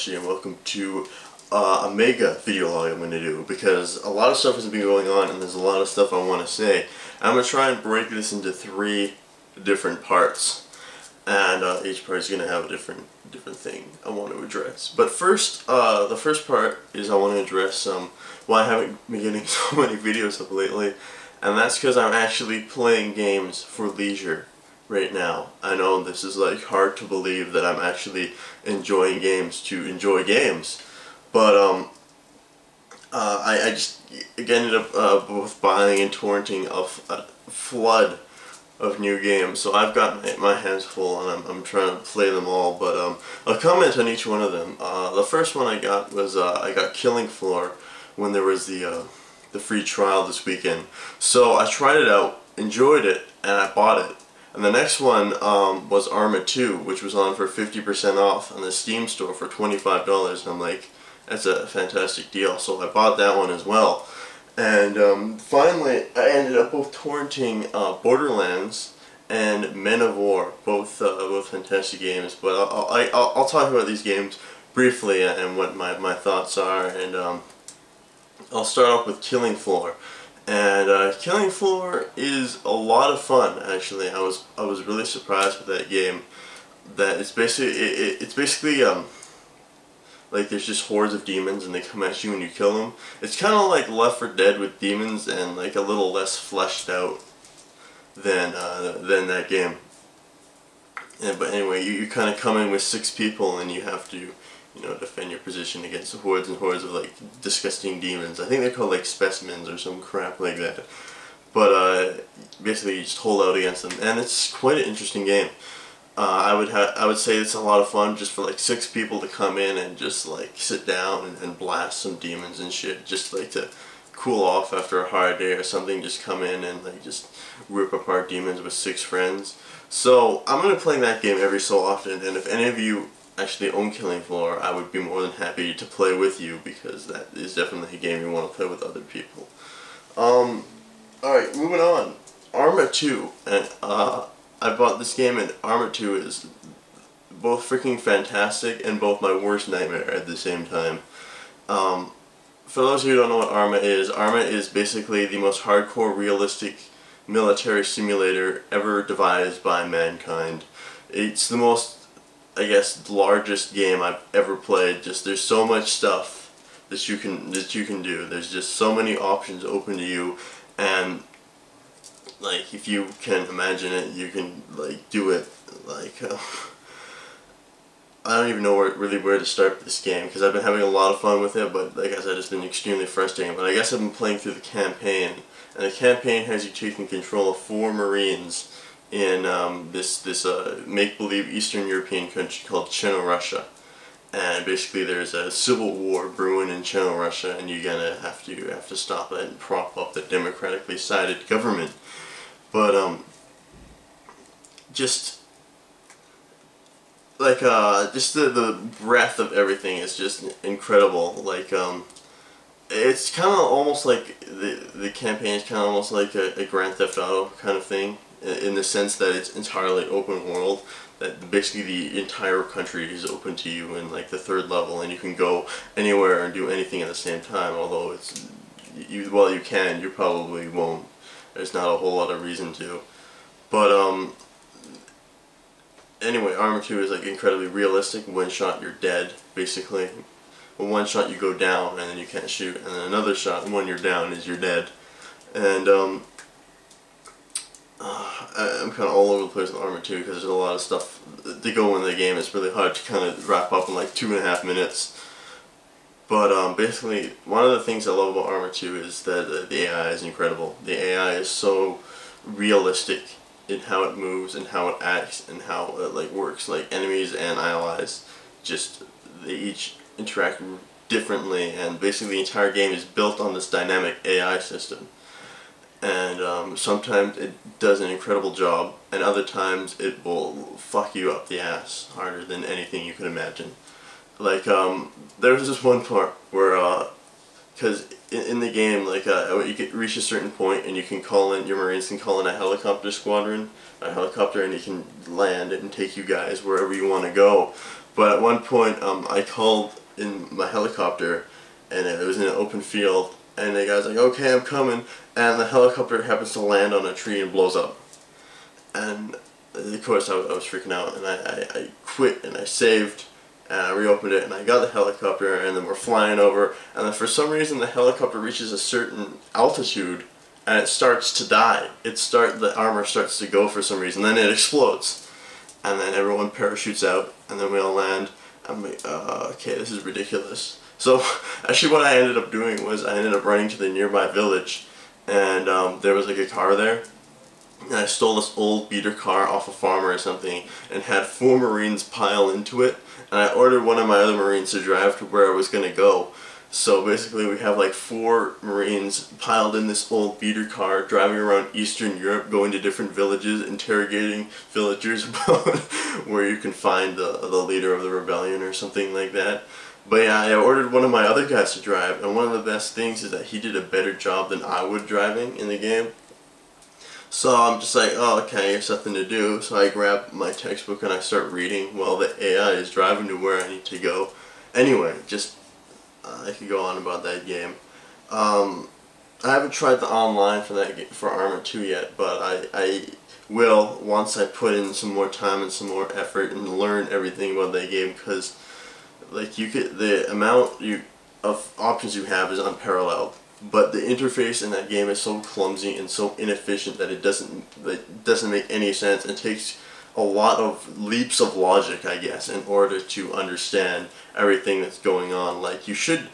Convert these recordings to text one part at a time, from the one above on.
and welcome to a mega video log I'm going to do, because a lot of stuff has been going on and there's a lot of stuff I want to say. I'm going to try and break this into 3 different parts, and each part is going to have a different thing I want to address. But first, the first part is I want to address why I haven't been getting so many videos up lately, and that's because I'm actually playing games for leisure right now. I know this is like hard to believe that I'm actually enjoying games to enjoy games, but I just ended up both buying and torrenting a flood of new games. So I've got my hands full and I'm trying to play them all, but I'll comment on each one of them. The first one I got was I got Killing Floor when there was the free trial this weekend. So I tried it out, enjoyed it, and I bought it. And the next one was ArmA 2, which was on for 50% off on the Steam store for $25. And I'm like, that's a fantastic deal. So I bought that one as well. And finally, I ended up both torrenting Borderlands and Men of War, both fantastic games. But I'll talk about these games briefly and what my thoughts are. And I'll start off with Killing Floor. And Killing Floor is a lot of fun, actually. I was really surprised with that game. That it's basically like there's just hordes of demons and they come at you and you kill them. It's kind of like Left 4 Dead with demons and like a little less fleshed out than that game. But anyway, you kind of come in with 6 people and you have to, you know, defend your position against hordes and hordes of like disgusting demons. I think they're called like specimens or some crap like that. But basically you just hold out against them, and it's quite an interesting game. I would say it's a lot of fun just for like 6 people to come in and just like sit down and blast some demons and shit, just like to cool off after a hard day or something. Just come in and like just rip apart demons with 6 friends. So I'm gonna be playing that game every so often, and if any of you actually own Killing Floor, I would be more than happy to play with you, because that is definitely a game you want to play with other people. Alright, moving on. ArmA 2, and I bought this game, and ArmA 2 is both freaking fantastic and both my worst nightmare at the same time. For those of you who don't know what ArmA is basically the most hardcore realistic military simulator ever devised by mankind. It's the most, I guess, largest game I've ever played. Just there's so much stuff that you can do. There's just so many options open to you, and like if you can imagine it, you can like do it. Like I don't even know really where to start with this game, because I've been having a lot of fun with it, but like I said, it's been extremely frustrating. But I guess I've been playing through the campaign, and the campaign has you taking control of 4 Marines in this make-believe Eastern European country called Russia. And basically there's a civil war brewing in Russia, and you're gonna have to stop it and prop up the democratically sided government. But just like just the breadth of everything is just incredible. Like it's kind of almost like the campaign is kind of almost like a Grand Theft Auto kind of thing, in the sense that it's entirely open world, that basically the entire country is open to you in like the 3rd level, and you can go anywhere and do anything at the same time. Although while you can, you probably won't. There's not a whole lot of reason to. But anyway, ArmA 2 is like incredibly realistic. One shot you're dead, basically. With one shot you go down and then you can't shoot, and then another shot and when you're down is you're dead. And I'm kind of all over the place with ArmA 2, because there's a lot of stuff to go in the game. It's really hard to kind of wrap up in like 2.5 minutes. But basically, one of the things I love about ArmA 2 is that the AI is incredible. The AI is so realistic in how it moves and how it acts and how it like works. Like enemies and allies, just they each interact differently, and basically the entire game is built on this dynamic AI system. And sometimes it does an incredible job, and other times it will fuck you up the ass harder than anything you could imagine. Like there was this one part where because in the game, like you can reach a certain point and you can call in, your Marines can call in a helicopter squadron, a helicopter, and it can land and take you guys wherever you want to go. But at one point, I called in my helicopter, and it was in an open field, and the guy's like, "Okay, I'm coming," and the helicopter happens to land on a tree and blows up. And of course, I was freaking out, and I quit, and I saved, and I reopened it, and I got the helicopter, and then we're flying over, and then for some reason the helicopter reaches a certain altitude, and it starts to die. The armor starts to go for some reason, then it explodes, and then everyone parachutes out, and then we all land. I'm like, okay, this is ridiculous. So actually, what I ended up doing was I ended up running to the nearby village, and there was like a car there. And I stole this old beater car off a farmer or something and had 4 Marines pile into it, and I ordered one of my other Marines to drive to where I was going to go. So basically we have like 4 Marines piled in this old beater car driving around Eastern Europe, going to different villages, interrogating villagers about where you can find the leader of the rebellion or something like that. But yeah, I ordered one of my other guys to drive, and one of the best things is that he did a better job than I would driving in the game. So I'm just like, oh, okay, there's something to do. So I grab my textbook and I start reading while the AI is driving to where I need to go. Anyway, just, I could go on about that game. I haven't tried the online for for ArmA 2 yet, but I will once I put in some more time and some more effort and learn everything about that game, because like the amount of options you have is unparalleled. But the interface in that game is so clumsy and so inefficient that it doesn't make any sense. It takes a lot of leaps of logic, I guess, in order to understand everything that's going on. Like you should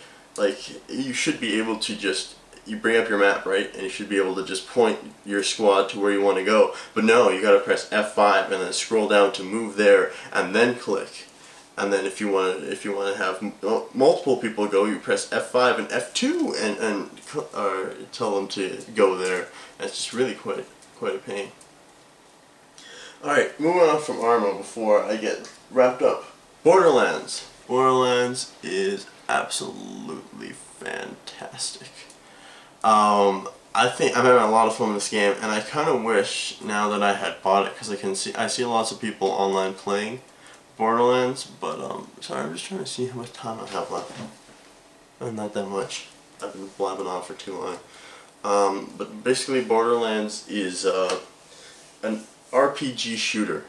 be able to just, you bring up your map, right, and you should be able to just point your squad to where you want to go. But no, you gotta press F5 and then scroll down to move there and then click. And then if you want to have multiple people go, you press F5 and F2 and tell them to go there. And it's just really quite a pain. Alright, moving on from ArmA before I get wrapped up. Borderlands. Borderlands is absolutely fantastic. I think I'm having a lot of fun with this game, and I kind of wish now that I had bought it, because I see lots of people online playing Borderlands, but sorry, I'm just trying to see how much time I have left. Not that much. I've been blabbing on for too long. But basically Borderlands is an RPG shooter,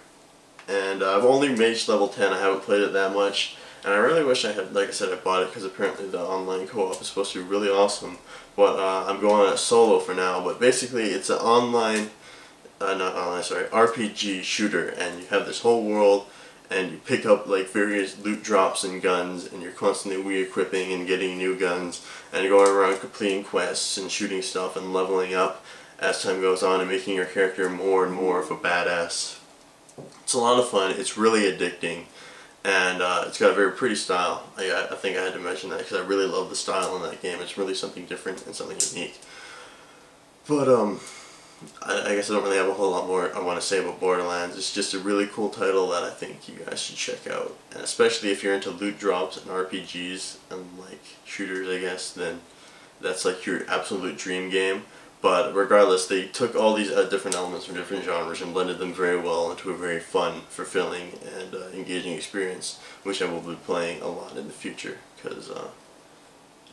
and I've only reached level 10. I haven't played it that much, and I really wish I had, like I said, I bought it because apparently the online co-op is supposed to be really awesome, but I'm going at solo for now. But basically it's an RPG shooter, and you have this whole world, and you pick up like various loot drops and guns, and you're constantly re-equipping and getting new guns, and you're going around completing quests and shooting stuff and leveling up as time goes on and making your character more and more of a badass. It's a lot of fun, it's really addicting, and it's got a very pretty style. I think I had to mention that because I really love the style in that game. It's really something different and something unique. But I guess I don't really have a whole lot more I want to say about Borderlands. It's just a really cool title that I think you guys should check out. And especially if you're into loot drops and RPGs and like shooters, I guess, then that's like your absolute dream game. But regardless, they took all these different elements from different genres and blended them very well into a very fun, fulfilling, and engaging experience, which I will be playing a lot in the future, because I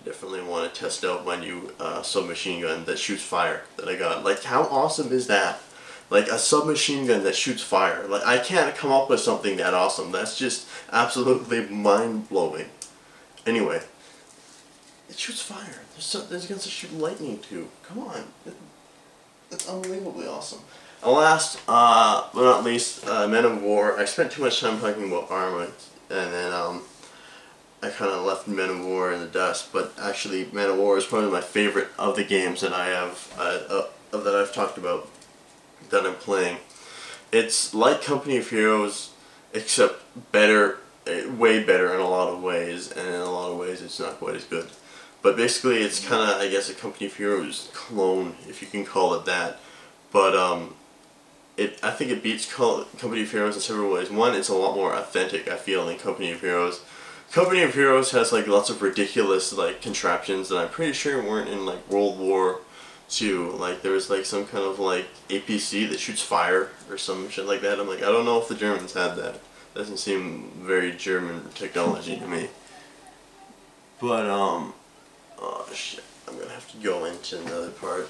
definitely want to test out my new submachine gun that shoots fire that I got. Like, how awesome is that? Like, a submachine gun that shoots fire. Like, I can't come up with something that awesome. That's just absolutely mind-blowing. Anyway, it shoots fire. There's guns that shoot lightning too. Come on. It's unbelievably awesome. And last, but not least, Men of War. I spent too much time talking about ArmA, and then I kind of left Men of War in the dust. But actually, Men of War is probably my favorite of the games that I have, that I've talked about, that I'm playing. It's like Company of Heroes, except better, way better in a lot of ways, and in a lot of ways it's not quite as good. But basically it's kind of, I guess, a Company of Heroes clone, if you can call it that. But I think it beats Company of Heroes in several ways. One, it's a lot more authentic, I feel, than Company of Heroes. Company of Heroes has like lots of ridiculous like contraptions that I'm pretty sure weren't in like World War II. Like there was like some kind of like APC that shoots fire or some shit like that. I'm like, I don't know if the Germans had that, Doesn't seem very German technology to me. But, oh shit, I'm gonna have to go into another part.